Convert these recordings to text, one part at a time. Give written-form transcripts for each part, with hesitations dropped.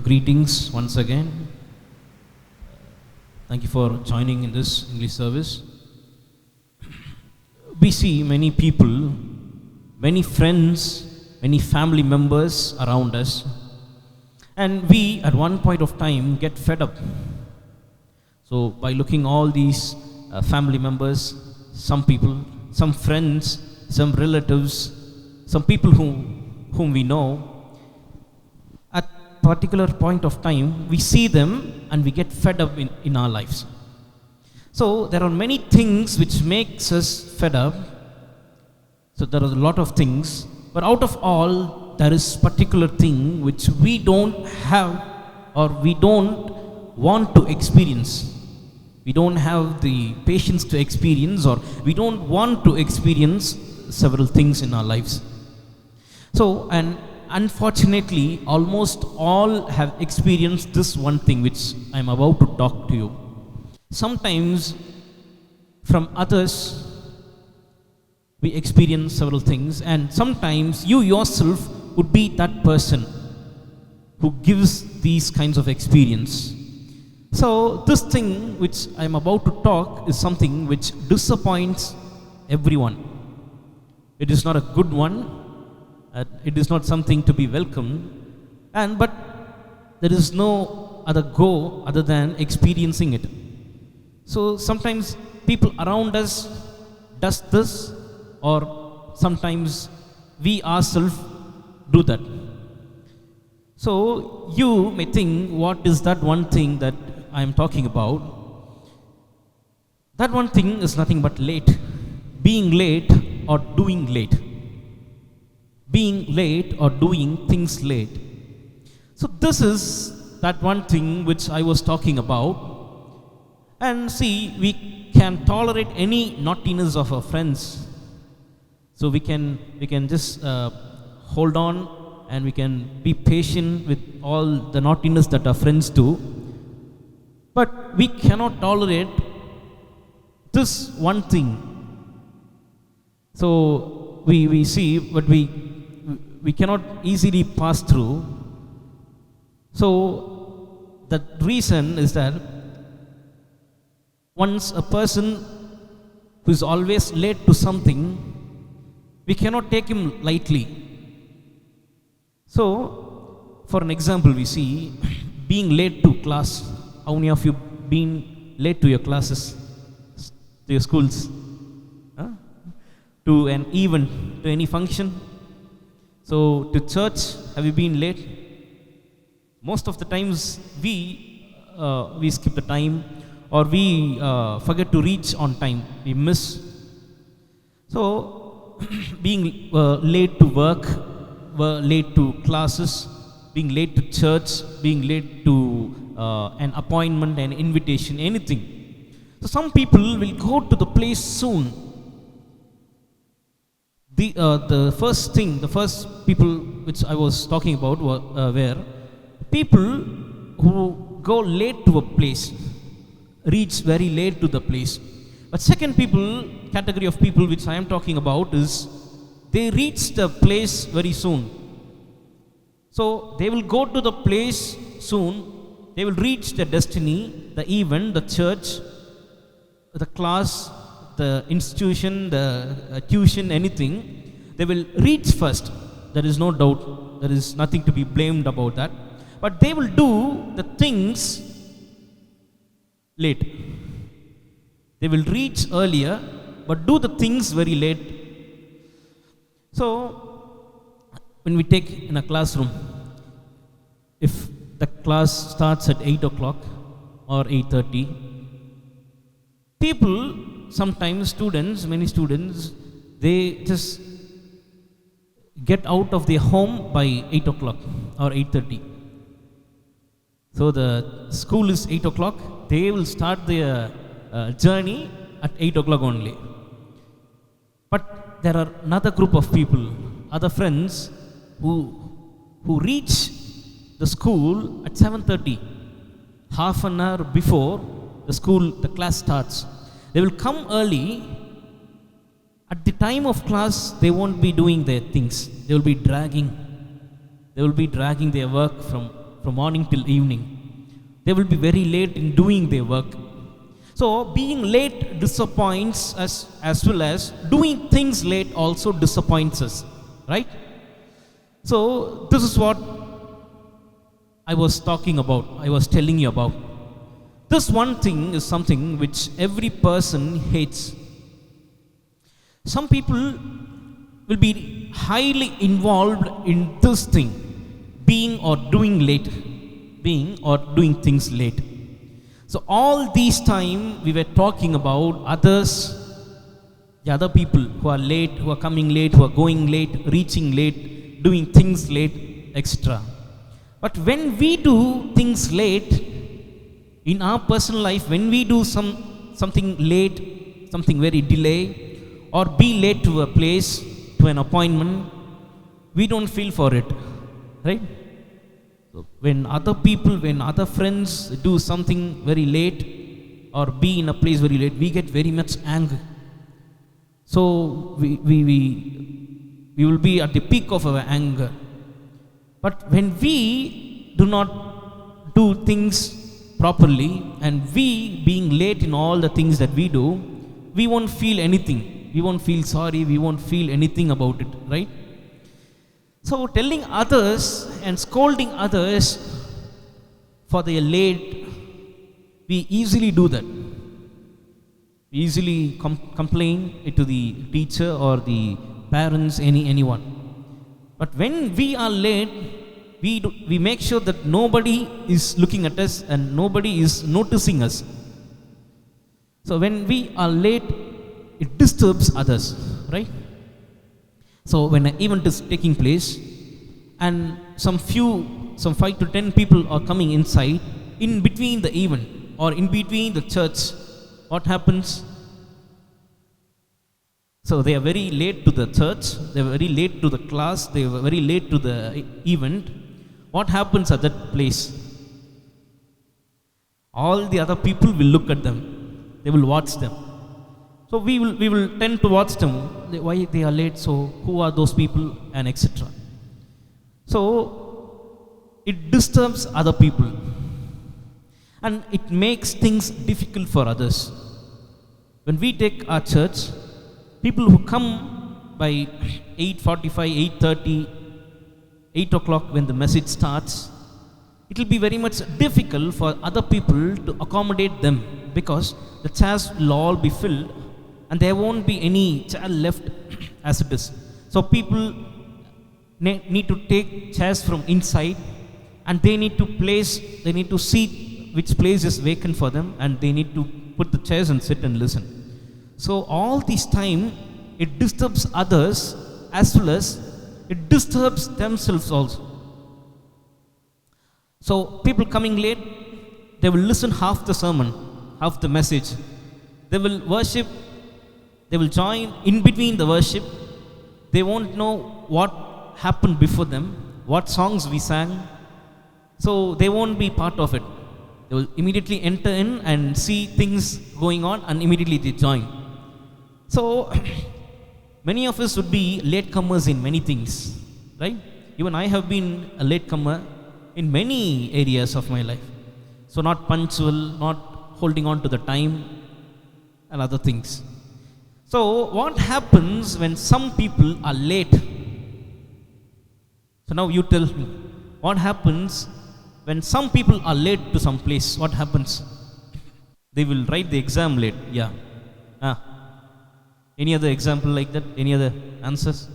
greetings once again. Thank you for joining in this English service. We see many people, many friends, many family members around us, and we at one point of time get fed up. So by looking all these family members, some people, some friends, some relatives, some people whom we know, at particular point of time we see them and we get fed up in our lives. So there are many things which makes us fed up. So there are a lot of things, but out of all there is particular thing which we don't have or we don't want to experience. We don't have the patience to experience, or we don't want to experience several things in our lives. So, and unfortunately, almost all have experienced this one thing which I am about to talk to you. Sometimes from others we experience several things, and sometimes you yourself would be that person who gives these kinds of experience. So this thing which I am about to talk is something which disappoints everyone. It is not a good one. It is not something to be welcomed. But there is no other go other than experiencing it. So sometimes people around us does this, or sometimes we ourselves do that. So you may think, what is that one thing that I am talking about? That one thing is nothing but late. Being late or doing late. Being late or doing things late. So this is that one thing which I was talking about. And see, we can tolerate any naughtiness of our friends. So we can just hold on, and we can be patient with all the naughtiness that our friends do. But we cannot tolerate this one thing. So we see, but we cannot easily pass through. So the reason is that once a person who is always late to something, we cannot take him lightly. So for an example, we see being late to class. How many of you been late to your classes, to your schools, to an event, to any function? So to church, have you been late? Most of the times we skip the time, or we forget to reach on time. We miss. So being late to work, late to classes, being late to church, being late to an appointment, an invitation, anything. So some people will go to the place soon. The first people which I was talking about were people who go late to a place, reach very late to the place. But second category of people which I am talking about is they reach the place very soon. So they will go to the place soon. They will reach the destiny, the event, the church, the class, the institution, the tuition, anything. They will reach first. There is no doubt. There is nothing to be blamed about that. But they will do the things late. They will reach earlier, but do the things very late. So when we take in a classroom, if the class starts at 8 o'clock or 8:30, people, sometimes many students, they just get out of their home by 8 o'clock or 8:30. So the school is 8 o'clock, they will start their journey at 8 o'clock only. But there are another group of people, other friends, who reach the school at 7:30, half an hour before the class starts. They will come early. At the time of class, they won't be doing their things. They will be dragging their work from from morning till evening. They will be very late in doing their work. So being late disappoints us, as well as doing things late also disappoints us, right? So this is what I was talking about, I was telling you about. This one thing is something which every person hates. Some people will be highly involved in this thing, being or doing things late. So all these time we were talking about others, the other people who are late, who are coming late, who are going late, reaching late, doing things late, etc. But when we do things late in our personal life, when we do something late, something very delay, or be late to a place, to an appointment, we don't feel for it, right? So when other people, when other friends do something very late or be in a place very late, we get very much angry. So we will be at the peak of our anger. But when we do not do things properly, and we being late in all the things that we do, we won't feel anything. We won't feel sorry. We won't feel anything about it, right? So telling others and scolding others for their late, we easily do that. We easily complain it to the teacher or the parents, anyone. But when we are late, we make sure that nobody is looking at us and nobody is noticing us. So when we are late, it disturbs others, right? So when an event is taking place and some 5 to 10 people are coming inside, in between the event or in between the church, what happens? So they are very late to the church, they are very late to the class, they are very late to the event. What happens at that place? All the other people will look at them, they will watch them. So we will tend to watch them, why they are late, so who are those people, and etc. So it disturbs other people and it makes things difficult for others. When we take our church, people who come by 8:45, 8:30, 8 o'clock when the message starts, it will be very much difficult for other people to accommodate them, because the chairs will all be filled and there won't be any chair left as it is. So people need to take chairs from inside and they need to see which place is vacant for them, and they need to put the chairs and sit and listen. So all this time it disturbs others as well as it disturbs themselves also. So people coming late, they will listen half the sermon, half the message. They will worship, they will join in between the worship. They won't know what happened before them, what songs we sang. So they won't be part of it. They will immediately enter in and see things going on and immediately they join. So many of us would be latecomers in many things, right? Even I have been a latecomer in many areas of my life. So not punctual, not holding on to the time and other things. So what happens when some people are late? So now you tell me, what happens when some people are late to some place? What happens? They will write the exam late. Yeah. Any other example like that? Any other answers?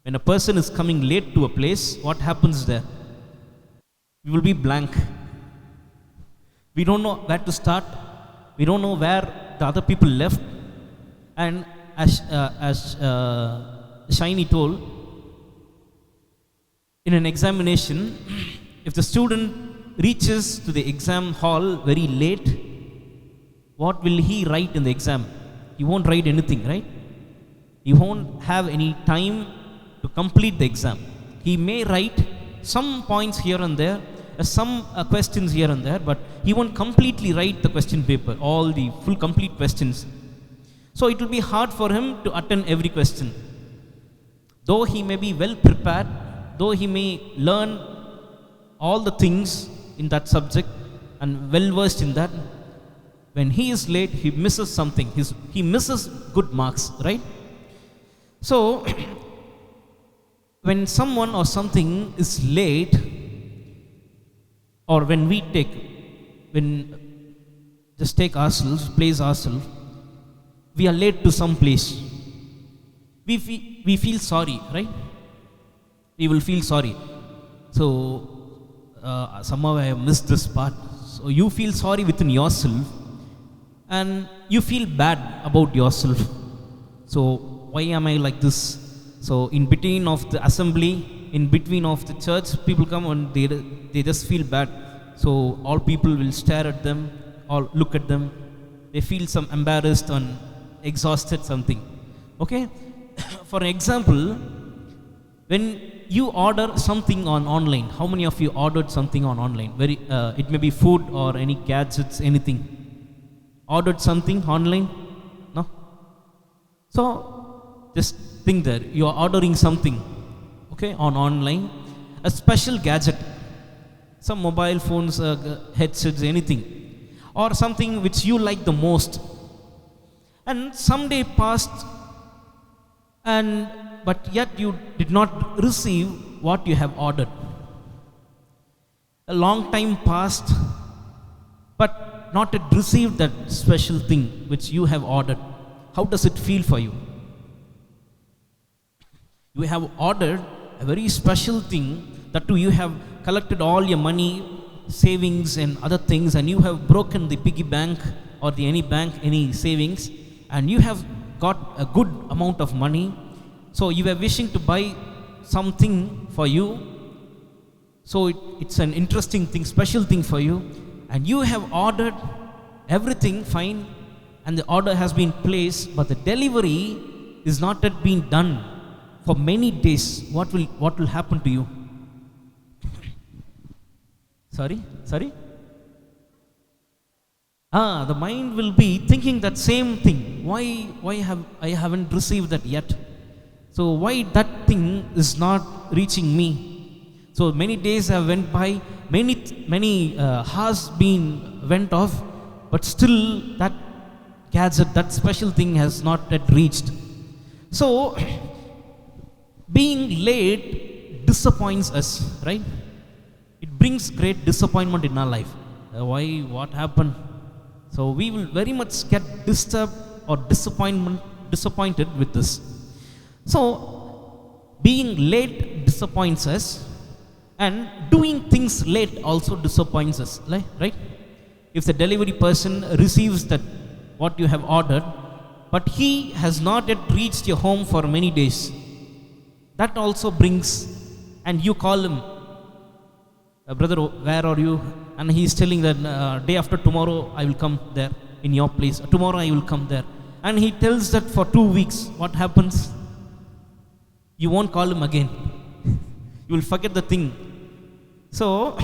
When a person is coming late to a place, what happens there? We will be blank. We don't know where to start. We don't know where the other people left. And as Shiny told, in an examination, if the student reaches to the exam hall very late, what will he write in the exam? He won't write anything, right? He won't have any time to complete the exam. He may write some points here and there, some questions here and there, but he won't completely write the question paper, all the full complete questions. So it will be hard for him to attend every question. Though he may be well prepared, though he may learn all the things in that subject and well versed in that. When he is late, he misses something. He misses good marks, right? So, when someone or something is late, or when just take ourselves, place ourselves, we are late to some place. We feel sorry, right? We will feel sorry. So, somehow I have missed this part. So, you feel sorry within yourself, and you feel bad about yourself. So, why am I like this? So, in between of the assembly, in between of the church, people come and they just feel bad. So, all people will stare at them or look at them. They feel some embarrassed and exhausted something. Okay? For example, when you order something on online, how many of you ordered something on online? It may be food or any gadgets, anything. Ordered something online? No? So, just think that you are ordering something, okay, on online, a special gadget, some mobile phones, headsets, anything, or something which you like the most. And some day passed, but yet you did not receive what you have ordered. A long time passed, but not yet received that special thing which you have ordered. How does it feel for you? You have ordered a very special thing, that too you have collected all your money, savings and other things, and you have broken the piggy bank or any bank, any savings, and you have got a good amount of money. So you were wishing to buy something for you. So it's an interesting thing, special thing for you, and you have ordered everything fine, and the order has been placed, but the delivery is not yet been done for many days. What will happen to you? Sorry? The mind will be thinking that same thing. Why I haven't received that yet? So why that thing is not reaching me? So many days have went by, many hours went off, but still that gadget, that special thing has not yet reached. So being late disappoints us, right? It brings great disappointment in our life. Why? What happened? So we will very much get disturbed or disappointed with this. So being late disappoints us, and doing things late also disappoints us, right? If the delivery person receives that what you have ordered, but he has not yet reached your home for many days, that also brings, and you call him, brother, where are you? And he is telling that day after tomorrow I will come there in your place. Tomorrow I will come there. And he tells that for 2 weeks. What happens? You won't call him again. You will forget the thing. So,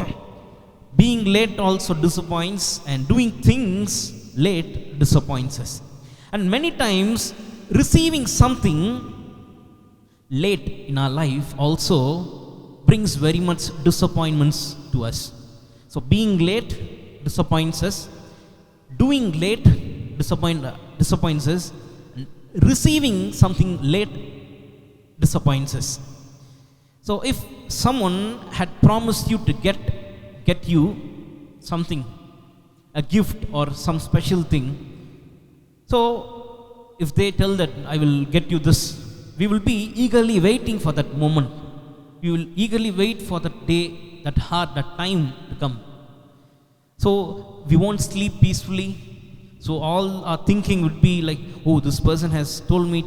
being late also disappoints, and doing things late disappoints us. And many times, receiving something late in our life also brings very much disappointments to us. So being late disappoints us, doing late disappoints us, and receiving something late disappoints us. So if someone had promised you to get you something, a gift or some special thing, so if they tell that I will get you this, we will be eagerly waiting for that moment. We will eagerly wait for that day, that hour, that time to come. So we won't sleep peacefully. So all our thinking would be like, oh, this person has told me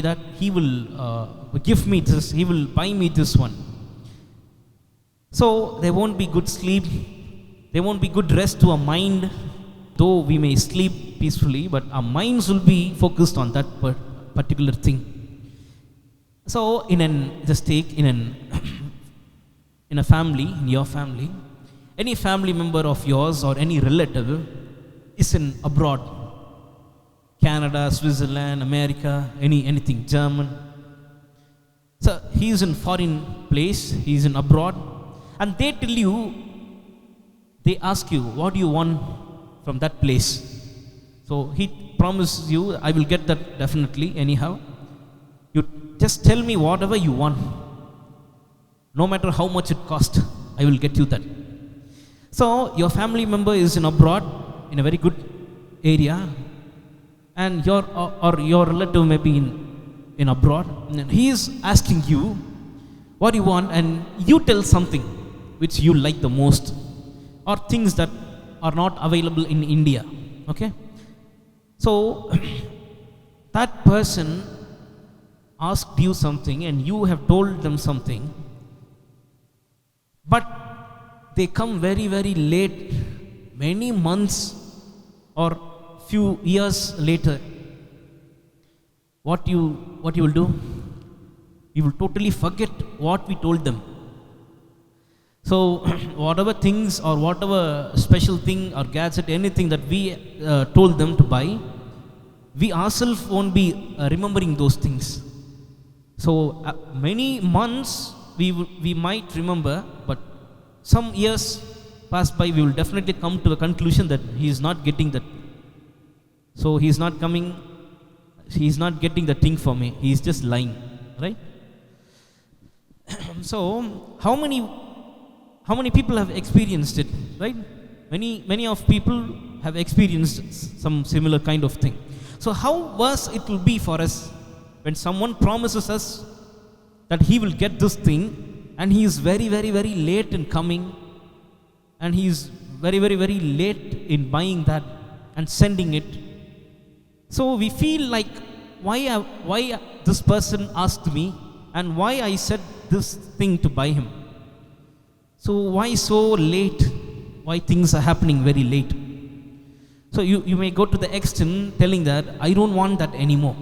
that he will give me this, he will buy me this one. So there won't be good sleep, there won't be good rest to our mind. Though we may sleep peacefully, but our minds will be focused on that particular thing. So in a family, in your family, any family member of yours or any relative is in abroad, Canada, Switzerland, America, anything, German. So he is in foreign place, he is in abroad, And they tell you, they ask you, what do you want from that place? So he promises you, I will get that definitely anyhow. You just tell me whatever you want. No matter how much it costs, I will get you that. So your family member is in abroad, in a very good area, and your relative may be in abroad, and he is asking you what you want, and you tell something which you like the most, or things that are not available in India. Okay? So that person asked you something and you have told them something, but they come very, very late, many months or few years later. What you will do? You will totally forget what we told them. So whatever things or whatever special thing or gadget, anything that we told them to buy, we ourselves won't be remembering those things. So many months we might remember, but some years pass by, we will definitely come to the conclusion that he is not getting that. So he is not coming, he is not getting the thing for me, he is just lying, right? So how many people have experienced it, right? Many of people have experienced some similar kind of thing. So how worse it will be for us when someone promises us that he will get this thing, and he is very, very, very late in coming, and he is very, very, very late in buying that and sending it. So we feel like, why this person asked me, and why I said this thing to buy him. So why so late? Why things are happening very late? So you may go to the extent telling that, I don't want that anymore.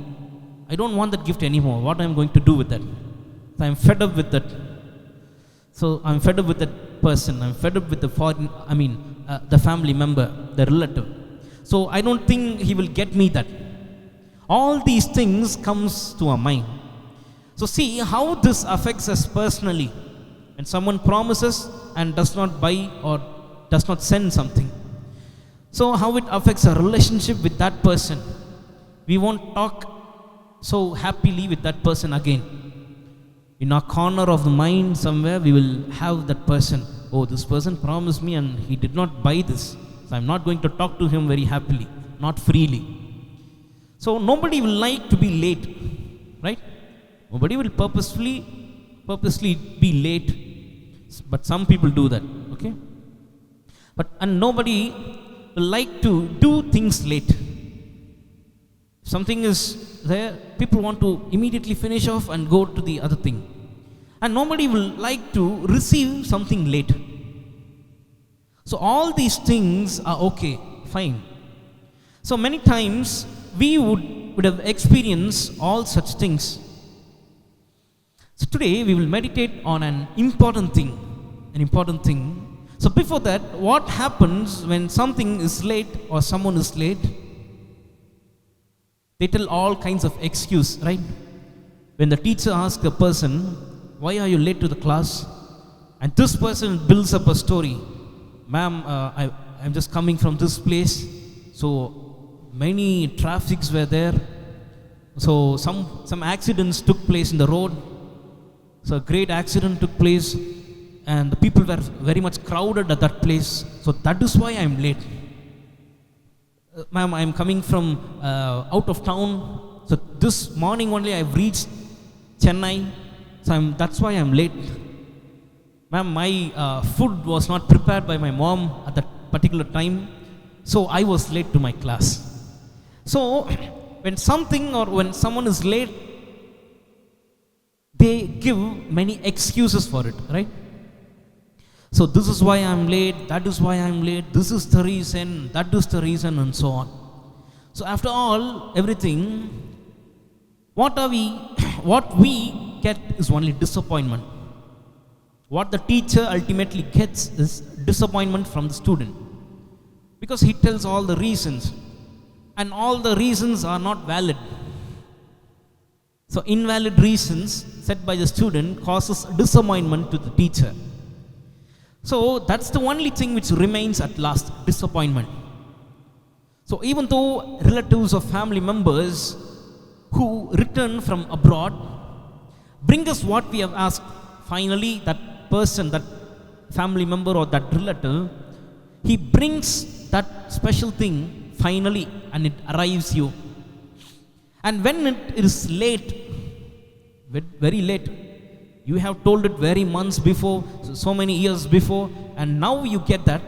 I don't want that gift anymore. What I'm going to do with that? So I'm fed up with that. So I'm fed up with that person. I'm fed up with the family member, the relative. So I don't think he will get me that. All these things comes to our mind. So see how this affects us personally. When someone promises and does not buy or does not send something. So how it affects our relationship with that person. We won't talk so happily with that person again. In our corner of the mind somewhere, we will have that person. Oh, this person promised me and he did not buy this. So I'm not going to talk to him very happily, not freely. So nobody will like to be late, right? Nobody will purposely be late. But some people do that, okay? And nobody will like to do things late. If something is there, people want to immediately finish off and go to the other thing. And nobody will like to receive something late. So all these things are okay, fine. So many times we would have experienced all such things. So today we will meditate on an important thing. So before that, what happens when something is late or someone is late? They tell all kinds of excuse, right? When the teacher asks a person, why are you late to the class? And this person builds up a story. Ma'am, I'm just coming from this place. So many traffics were there. So some accidents took place in the road. So a great accident took place, and the people were very much crowded at that place. So that is why I'm late. Ma'am, I'm coming from out of town. So this morning only I've reached Chennai. So that's why I'm late. Ma'am, my food was not prepared by my mom at that particular time. So I was late to my class. So when someone is late, they give many excuses for it, right? So this is why I'm late, that is why I'm late, this is the reason, that is the reason, and so on. So after all, everything, what we get is only disappointment. What the teacher ultimately gets is disappointment from the student. Because he tells all the reasons, and all the reasons are not valid. So invalid reasons set by the student causes disappointment to the teacher. So that's the only thing which remains at last, disappointment. So even though relatives or family members who return from abroad bring us what we have asked, finally that person, that family member or that relative, he brings that special thing finally and it arrives you. And when it is late, very late, you have told it very months before, so many years before, and now you get that.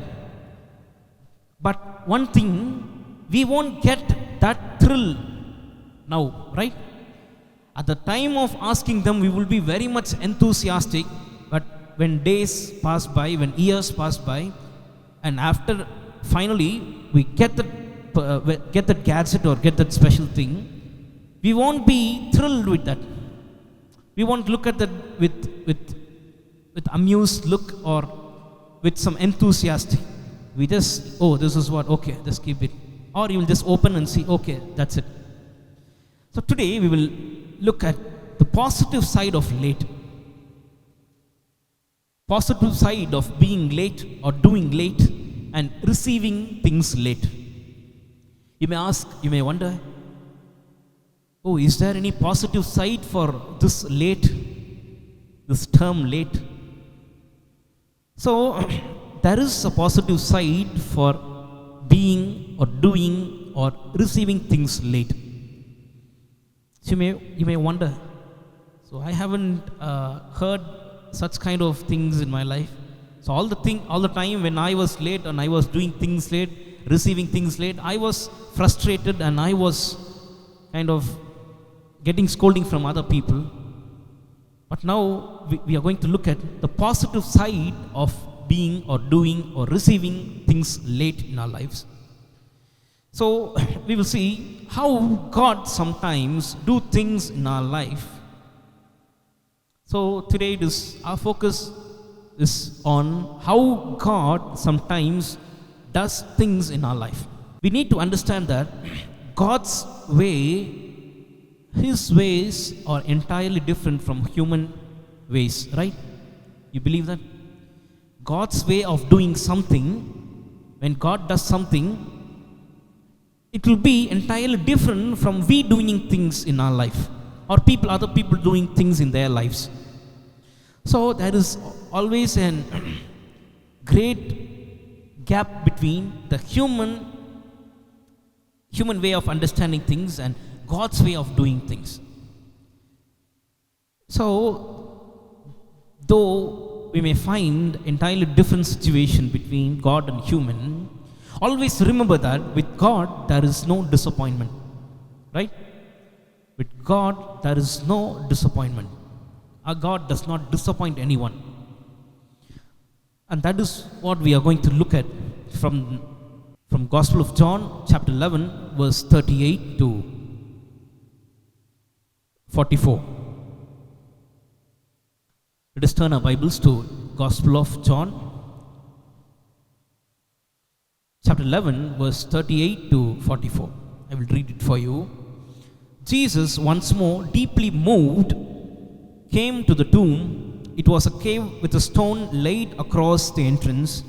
But one thing, we won't get that thrill now, right? At the time of asking them, we will be very much enthusiastic, but when days pass by, when years pass by, and after finally we get that gadget or get that special thing, we won't be thrilled with that. We won't look at that with amused look or with some enthusiastic. We just, oh, this is what, okay, just keep it. Or you will just open and see, okay, that's it. So today we will look at the positive side of late. Positive side of being late or doing late and receiving things late. You may ask, you may wonder, oh, is there any positive side for this late, this term late? So there is a positive side for being or doing or receiving things late. So you may wonder, so I haven't heard such kind of things in my life. So all the time when I was late and I was doing things late, receiving things late, I was frustrated and I was kind of getting scolding from other people. But now we are going to look at the positive side of being or doing or receiving things late in our lives. So we will see how God sometimes do things in our life. So today our focus is on how God sometimes does things in our life. We need to understand that God's way, His ways are entirely different from human ways, right? You believe that? God's way of doing something, when God does something, it will be entirely different from we doing things in our life or other people doing things in their lives. So there is always a great gap between the human way of understanding things and God's way of doing things. So though we may find entirely different situation between God and human, always remember that with God there is no disappointment, right? With God there is no disappointment. Our God does not disappoint anyone. And that is what we are going to look at from Gospel of John chapter 11 verse 38 to 44. Let us turn our Bibles to Gospel of John chapter 11 verse 38 to 44. I will read it for you. Jesus, once more deeply moved, came to the tomb. It was a cave with a stone laid across the entrance.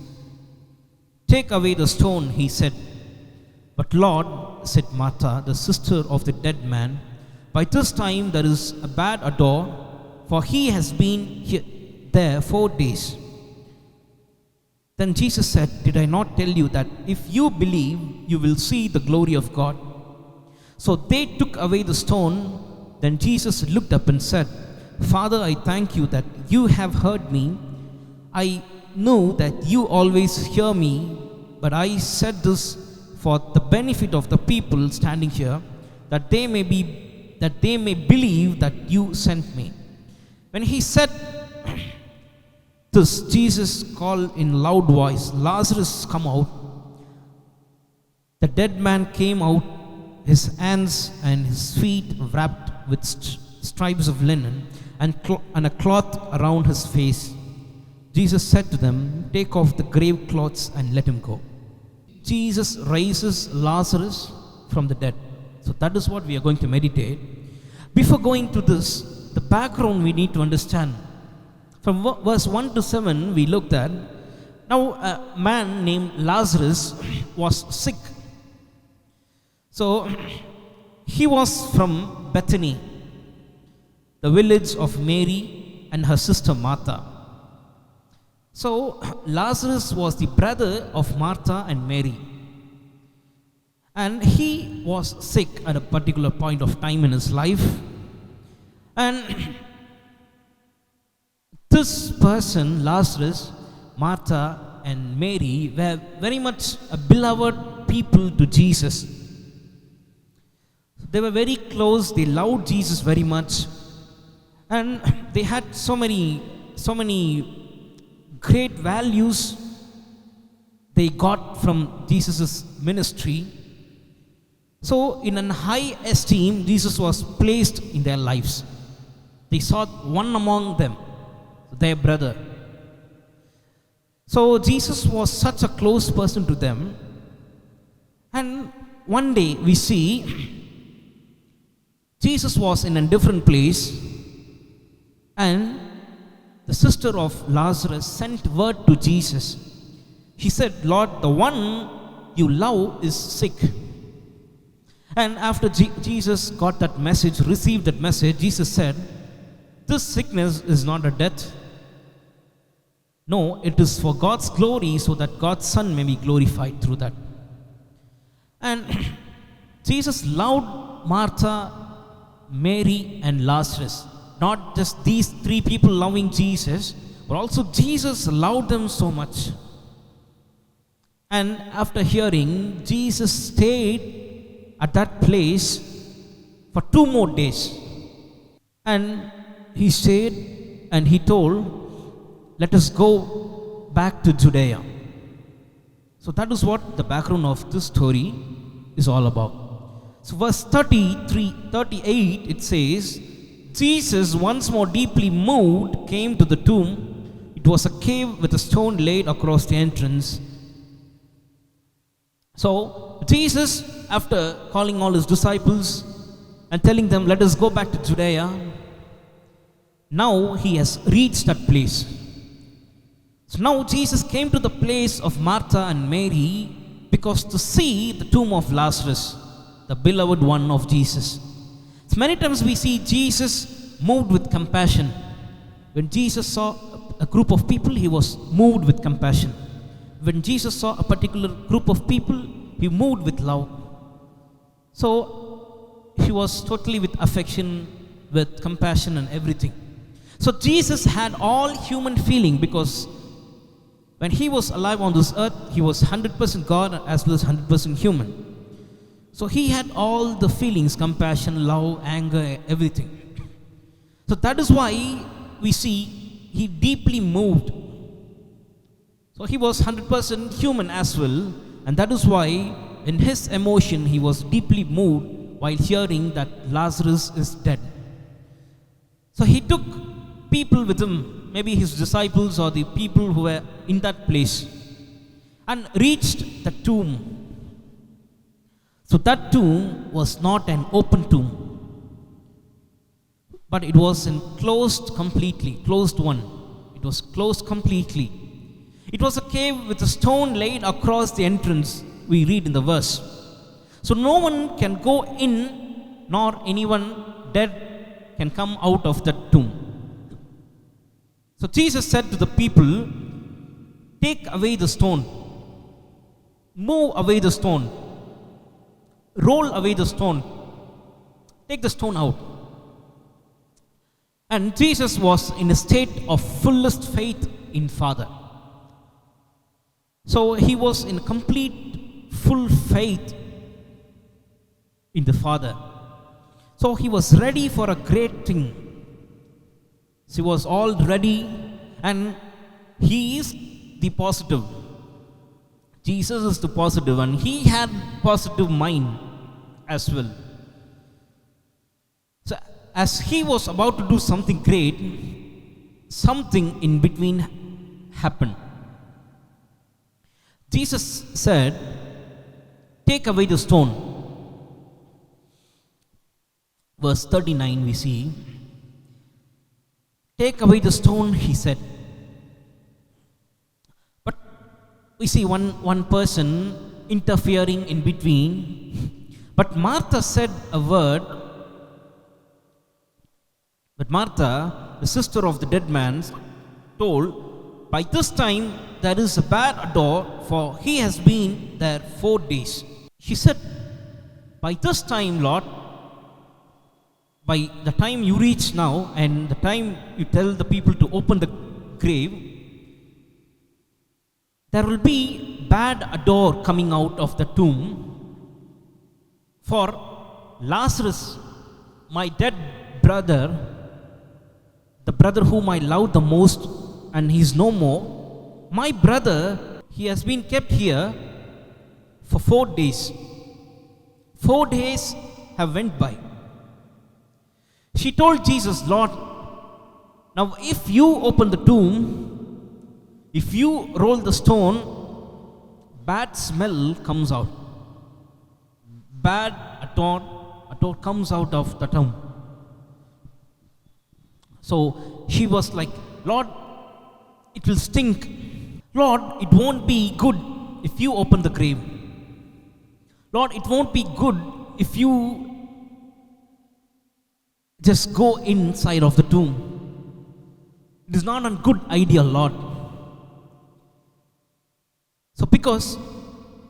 "Take away the stone," he said. "But Lord," said Martha, the sister of the dead man, "by this time there is a bad odor, for he has been there 4 days." Then Jesus said, "Did I not tell you that if you believe, you will see the glory of God?" So they took away the stone. Then Jesus looked up and said, "Father, I thank you that you have heard me. I know that you always hear me, but I said this for the benefit of the people standing here, that they may believe that you sent me." When he said this, Jesus called in loud voice, "Lazarus, come out." The dead man came out, his hands and his feet wrapped with stripes of linen, and a cloth around his face. Jesus said to them, "Take off the grave clothes and let him go." Jesus raises Lazarus from the dead. So that is what we are going to meditate. Before going to this, the background we need to understand. From verse 1 to 7 we looked at, Now, a man named Lazarus was sick. So, he was from Bethany, the village of Mary and her sister Martha. So, Lazarus was the brother of Martha and Mary. And he was sick at a particular point of time in his life. And this person, Lazarus, Martha, and Mary were very much a beloved people to Jesus. They were very close, they loved Jesus very much. And they had so many great values they got from Jesus' ministry. So, in a high esteem, Jesus was placed in their lives. They saw one among them, their brother. So, Jesus was such a close person to them. And one day we see Jesus was in a different place, and the sister of Lazarus sent word to Jesus. She said, "Lord, the one you love is sick." And after Jesus got that message, received that message, Jesus said, "This sickness is not a death. No, it is for God's glory, so that God's Son may be glorified through that." And Jesus loved Martha, Mary, and Lazarus. Not just these three people loving Jesus, but also Jesus loved them so much. And after hearing, Jesus stayed at that place for 2 more days. And he stayed and he told, "Let us go back to Judea." So that is what the background of this story is all about. So verse 38, it says, Jesus, once more deeply moved, came to the tomb. It was a cave with a stone laid across the entrance. So Jesus, after calling all his disciples and telling them, "Let us go back to Judea," now he has reached that place. So now Jesus came to the place of Martha and Mary because to see the tomb of Lazarus, the beloved one of Jesus. So many times we see Jesus moved with compassion. When Jesus saw a group of people, he was moved with compassion. When Jesus saw a particular group of people, he moved with love. So he was totally with affection, with compassion and everything. So Jesus had all human feeling, because when he was alive on this earth, he was 100% God as well as 100% human. So he had all the feelings, compassion, love, anger, everything. So that is why we see he deeply moved. So he was 100% human as well, and that is why in his emotion he was deeply moved while hearing that Lazarus is dead. So he took people with him, maybe his disciples or the people who were in that place, and reached the tomb. So that tomb was not an open tomb, but it was closed one. It was closed completely. It was a cave with a stone laid across the entrance, we read in the verse. So no one can go in, nor anyone dead can come out of that tomb. So Jesus said to the people, "Take away the stone, move away the stone, roll away the stone, take the stone out." And Jesus was in a state of fullest faith in Father. So he was in complete, full faith in the Father. So he was ready for a great thing. So he was all ready, and he is the positive. Jesus is the positive, and he had positive mind as well. So as he was about to do something great, something in between happened. Jesus said, "Take away the stone." Verse 39 we see, "Take away the stone," he said. But we see one person interfering in between. But Martha said a word. But Martha, the sister of the dead man, told, by this time there is a bad odor, for he has been there 4 days. She said, by this time, Lord, by the time you reach now and the time you tell the people to open the grave, there will be bad odor coming out of the tomb. For Lazarus, my dead brother, the brother whom I love the most, and he is no more, my brother, he has been kept here for 4 days. 4 days have went by. She told Jesus, Lord, now if you open the tomb, if you roll the stone, bad smell comes out. Bad odor comes out of the tomb. So she was like, Lord, it will stink. Lord, it won't be good if you open the grave. Lord, it won't be good if you just go inside of the tomb. It is not a good idea, Lord. So because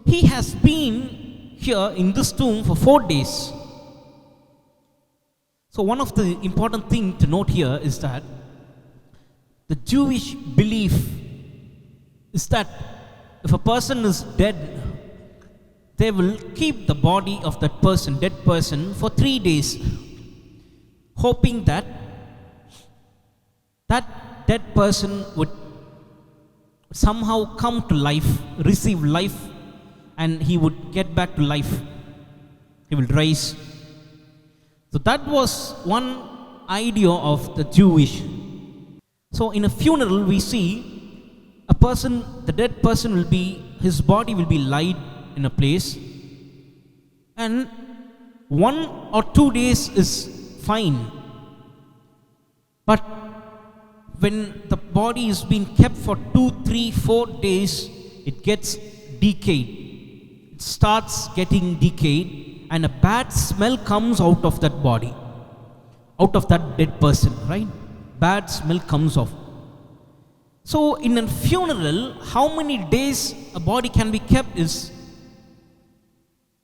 he has been here in this tomb for 4 days. So one of the important things to note here is that the Jewish belief is that if a person is dead, they will keep the body of that person, dead person, for 3 days, hoping that that dead person would somehow come to life, receive life, and he would get back to life. He will rise. So that was one idea of the Jewish. So in a funeral we see a person, the dead person will be, his body will be laid in a place, and 1 or 2 days is fine. But when the body is being kept for 2, 3, 4 days, it gets decayed. It starts getting decayed, and a bad smell comes out of that body, out of that dead person, right? Bad smell comes off. So in a funeral, how many days a body can be kept is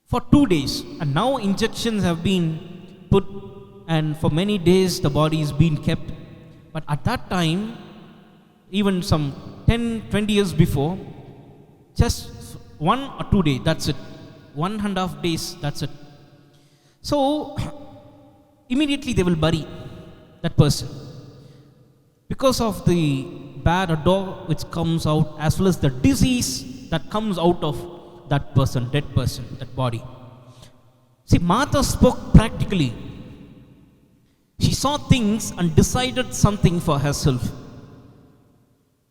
for 2 days. And now injections have been put, and for many days the body is being kept. But at that time, even some 10, 20 years before, just 1 or 2 days, that's it. 1.5 days, that's it. So immediately they will bury that person, because of the bad odor which comes out, as well as the disease that comes out of that person, dead person, that body. See, Martha spoke practically. She saw things and decided something for herself.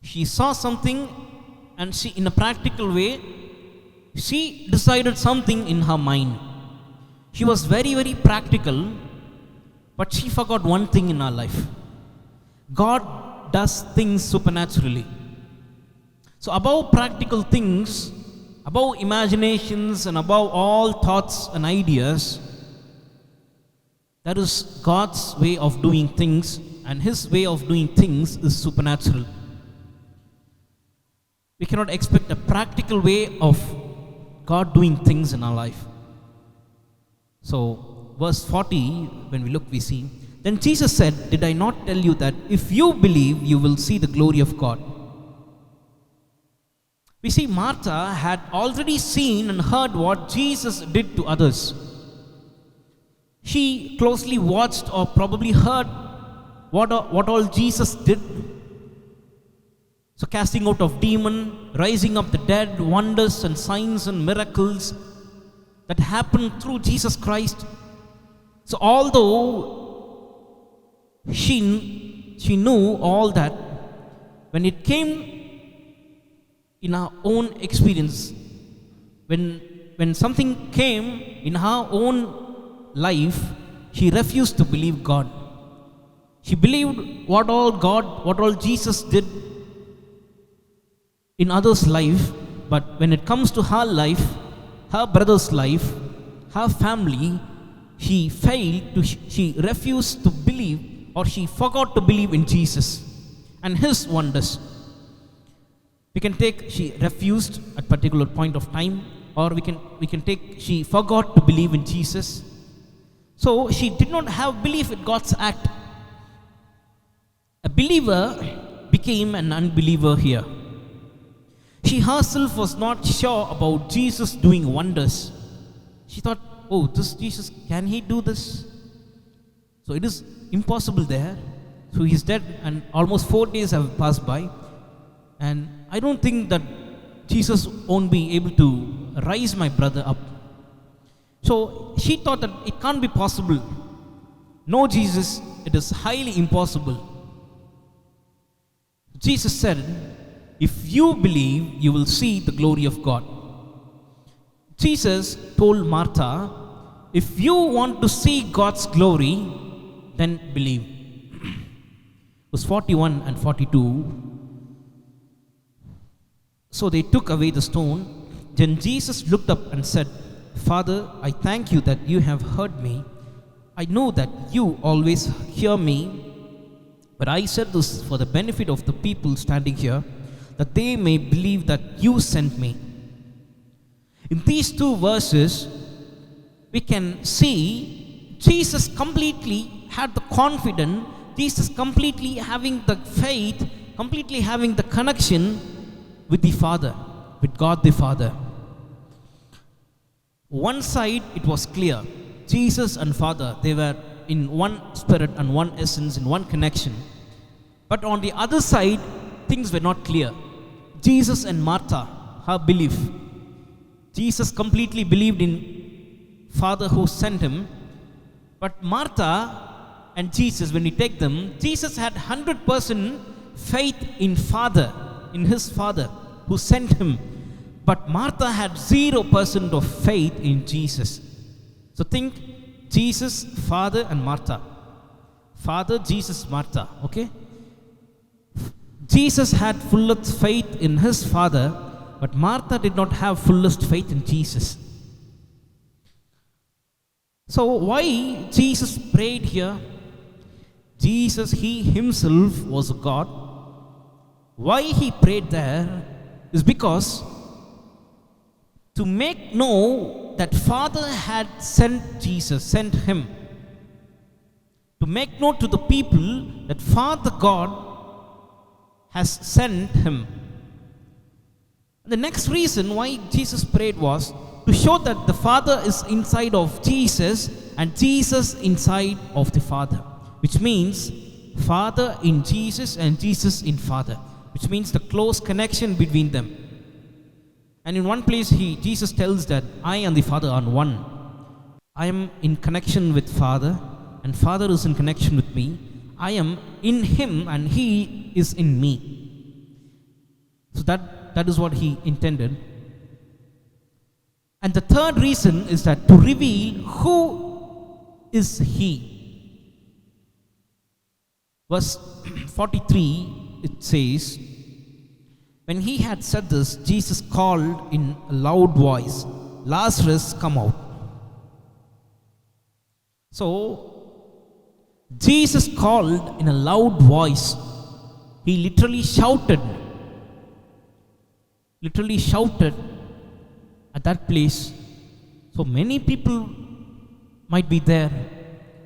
She saw something, and she, in a practical way, she decided something in her mind. She was very, very practical, but she forgot one thing in her life. God does things supernaturally. So above practical things, above imaginations, and above all thoughts and ideas, there is God's way of doing things, and His way of doing things is supernatural. We cannot expect a practical way of God doing things in our life. So verse 40, when we look, we see, then Jesus said, did I not tell you that if you believe, you will see the glory of God? We see Martha had already seen and heard what Jesus did to others. She closely watched or probably heard what all Jesus did. So casting out of demon, rising up the dead, wonders and signs and miracles that happened through Jesus Christ. So although she knew all that, when it came in her own experience, when something came in her own life, she refused to believe God. She believed what all Jesus did in others' life, But when it comes to her life, her brother's life, her family, she refused to believe, or she forgot to believe in Jesus and his wonders. We can take she refused at particular point of time, or we can take she forgot to believe in Jesus. So she did not have belief in God's act. A believer became an unbeliever here. She herself was not sure about Jesus doing wonders. She thought, oh, this Jesus, can he do this? So it is impossible there. So he's dead, and almost 4 days have passed by. And I don't think that Jesus won't be able to raise my brother up. So she thought that it can't be possible. No, Jesus, it is highly impossible. Jesus said, if you believe, you will see the glory of God. Jesus told Martha, if you want to see God's glory, then believe. Verse 41 and 42. So they took away the stone. Then Jesus looked up and said, Father, I thank you that you have heard me. I know that you always hear me, but I said this for the benefit of the people standing here, that they may believe that you sent me. In these two verses, we can see Jesus completely had the confidence, Jesus completely having the faith, completely having the connection with the Father, with God the Father. One side, it was clear. Jesus and Father, they were in one spirit and one essence, in one connection. But on the other side, things were not clear. Jesus and Martha, her belief. Jesus completely believed in Father who sent him. But Martha and Jesus, when we take them, Jesus had 100% faith in Father, in his Father who sent him. But Martha had 0% of faith in Jesus. So think Jesus, Father and Martha. Father, Jesus, Martha. Okay? Jesus had fullest faith in his Father, but Martha did not have fullest faith in Jesus. So why Jesus prayed here? Jesus, he himself was God. Why he prayed there is because to make know that Father had sent Jesus, sent him. To make known to the people that Father God has sent him. The next reason why Jesus prayed was to show that the Father is inside of Jesus and Jesus inside of the Father. Which means Father in Jesus and Jesus in Father. Which means the close connection between them. And in one place, Jesus tells that I and the Father are one. I am in connection with Father, and Father is in connection with me. I am in him, and he is in me. So that is what he intended. And the third reason is that to reveal who is he. Verse 43, it says, when he had said this, Jesus called in a loud voice, Lazarus, come out. So, Jesus called in a loud voice. He literally shouted at that place. So many people might be there.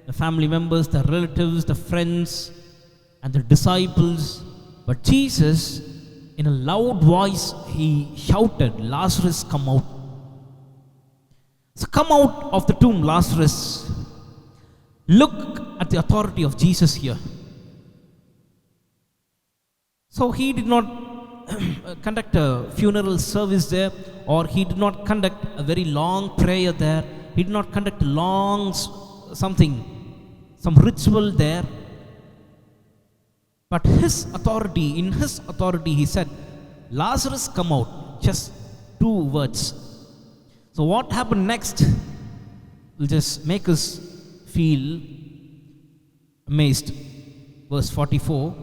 The family members, the relatives, the friends, and the disciples. But Jesus, in a loud voice, he shouted, Lazarus, come out. So come out of the tomb, Lazarus. Look at the authority of Jesus here. So he did not conduct a funeral service there, or he did not conduct a very long prayer there. He did not conduct a long some ritual there. But his authority, in his authority, he said, Lazarus, come out. Just 2 words. So what happened next will just make us feel amazed. Verse 44.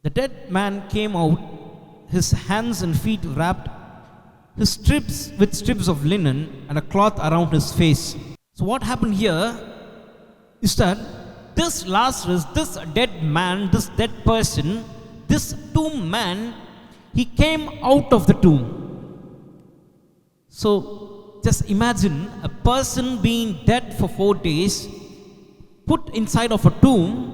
The dead man came out, his hands and feet wrapped his strips with strips of linen and a cloth around his face. So what happened here is that this Lazarus, this dead man, this dead person, this tomb man, he came out of the tomb. So just imagine a person being dead for 4 days, put inside of a tomb,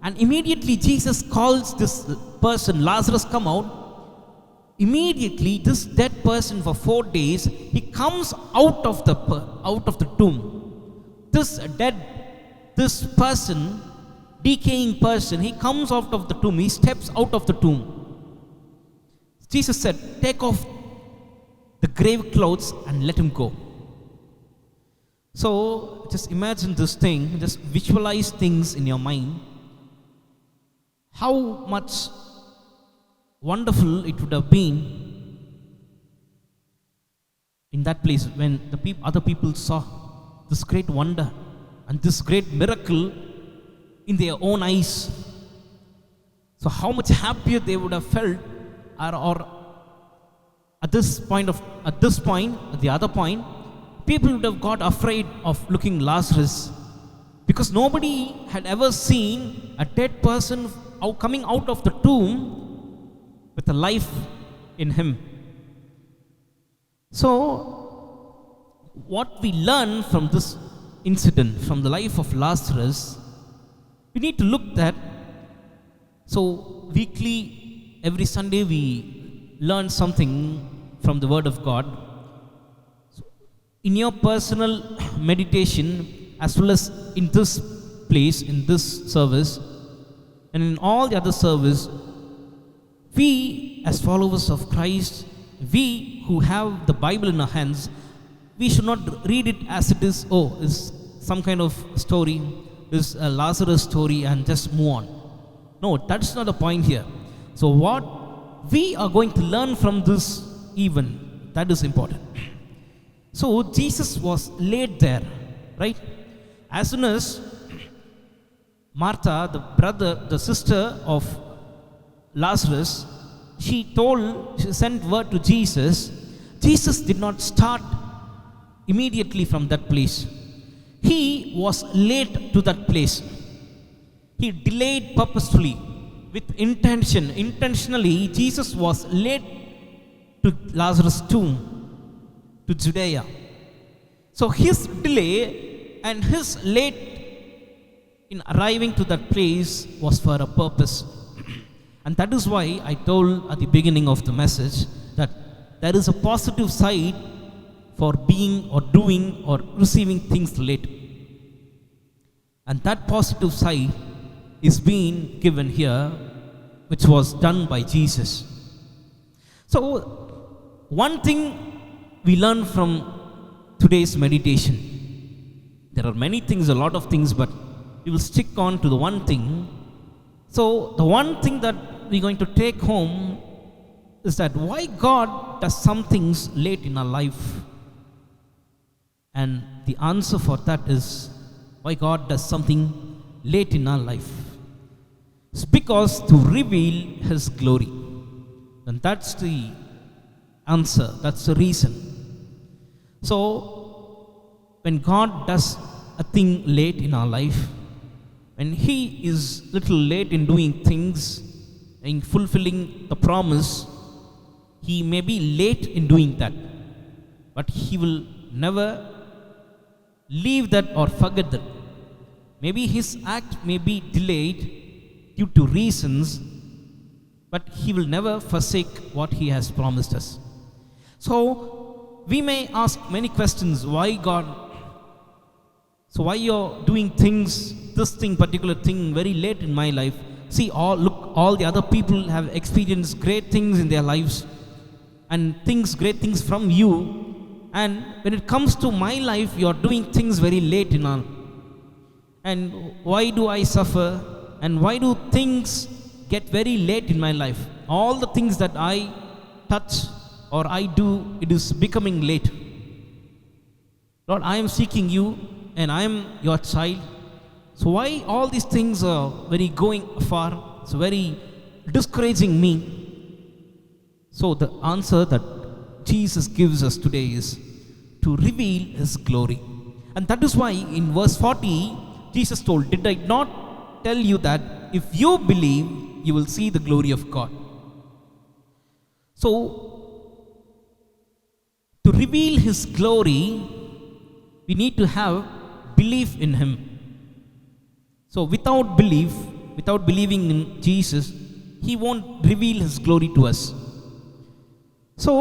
and immediately Jesus calls this person, Lazarus, come out. Immediately this dead person for 4 days, he comes out of the tomb. This person, decaying person, he comes out of the tomb, he steps out of the tomb. Jesus said, take off the grave clothes and let him go. So just imagine this thing, just visualize things in your mind. How much wonderful it would have been in that place when the other people saw this great wonder and this great miracle in their own eyes. So how much happier they would have felt, or at the other point, people would have got afraid of looking Lazarus, because nobody had ever seen a dead person coming out of the tomb with a life in him. So what we learn from this incident, from the life of Lazarus, we need to look at. So weekly, every Sunday, we learn something from the Word of God. So in your personal meditation, as well as in this place, in this service, and in all the other service, we as followers of Christ, we who have the Bible in our hands, we should not read it as it is, it's some kind of story, is a Lazarus story, and just move on. No, that's not the point here. So what we are going to learn from this event, that is important. So Jesus was laid there, right? As soon as Martha, the sister of Lazarus, she sent word to Jesus. Jesus did not start immediately from that place. He was late to that place. He delayed purposefully, with intention. Intentionally, Jesus was late to Lazarus' tomb, to Judea. So his delay and his late in arriving to that place was for a purpose. And that is why I told at the beginning of the message that there is a positive side for being or doing or receiving things late. And that positive side is being given here, which was done by Jesus. So, one thing we learn from today's meditation, there are many things, a lot of things, but we will stick on to the one thing. So, the one thing that we're going to take home is that why God does some things late in our life. And the answer for that is why God does something late in our life. It's because to reveal His glory. And that's the answer, that's the reason. So, when God does a thing late in our life, when He is little late in doing things, in fulfilling the promise, He may be late in doing that, but He will never leave that or forget that. Maybe His act may be delayed due to reasons, but He will never forsake what He has promised us. So, we may ask many questions. Why God? So why you're doing things, this thing, particular thing, very late in my life? See, all the other people have experienced great things in their lives, and great things from you. And when it comes to my life, you're doing things very late in on. And why do I suffer? And why do things get very late in my life? All the things that I touch or I do, it is becoming late. Lord, I am seeking you, and I am your child. So why all these things are very going far? It's very discouraging me. So the answer that Jesus gives us today is to reveal His glory. And that is why in verse 40, Jesus told, "Did I not tell you that if you believe, you will see the glory of God?" So, to reveal His glory, we need to have belief in Him. So, without belief, without believing in Jesus, He won't reveal His glory to us. So,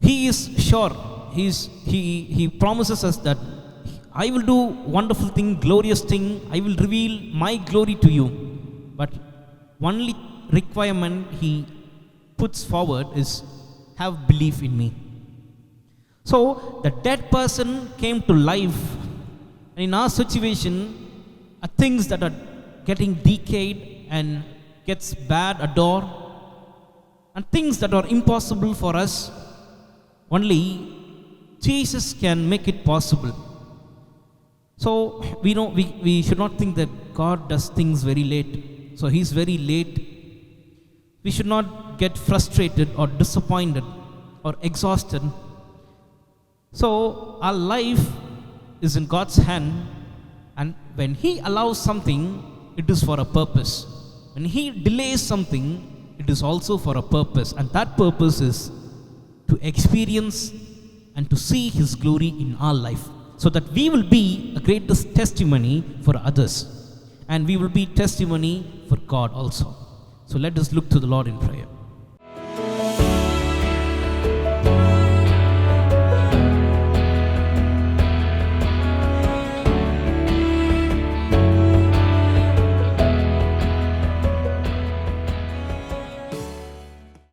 He is sure. He promises us that I will do wonderful thing, glorious thing. I will reveal my glory to you. But only requirement He puts forward is have belief in me. So the dead person came to life. And in our situation, things that are getting decayed and gets bad, adore, and things that are impossible for us, only Jesus can make it possible. So we should not think that God does things very late. So He's very late. We should not get frustrated or disappointed or exhausted. So our life is in God's hand, and when He allows something, it is for a purpose. When He delays something, it is also for a purpose, and that purpose is to experience and to see His glory in our life, so that we will be a greatest testimony for others, and we will be testimony for God also. So let us look to the Lord in prayer.